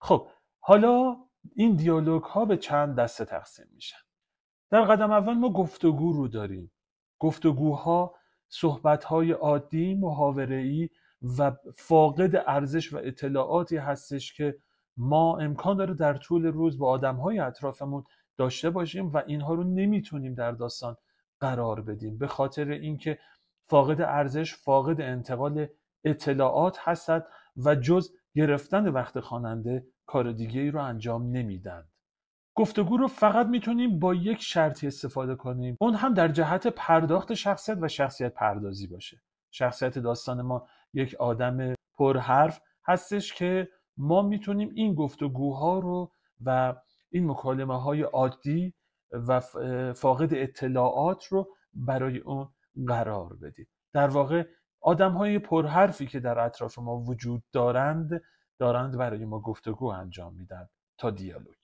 خب حالا این دیالوگ ها به چند دسته تقسیم میشن. در قدم اول ما گفتگو رو داریم. گفتگوها صحبت‌های عادی، محاوره‌ای و فاقد ارزش و اطلاعاتی هستش که ما امکان داره در طول روز با آدم‌های اطرافمون داشته باشیم و اینها رو نمیتونیم در داستان قرار بدیم، به خاطر اینکه فاقد ارزش، فاقد انتقال اطلاعات هستند و جز گرفتن وقت خواننده کار دیگه‌ای رو انجام نمیدن. گفتگو رو فقط میتونیم با یک شرطی استفاده کنیم، اون هم در جهت پرداخت شخصیت و شخصیت پردازی باشه. شخصیت داستان ما یک آدم پرحرف هستش که ما میتونیم این گفتگوها رو و این مکالمه های عادی و فاقد اطلاعات رو برای اون قرار بدیم. در واقع آدم های پرحرفی که در اطراف ما وجود دارند برای ما گفتگو انجام میدن تا دیالوگ.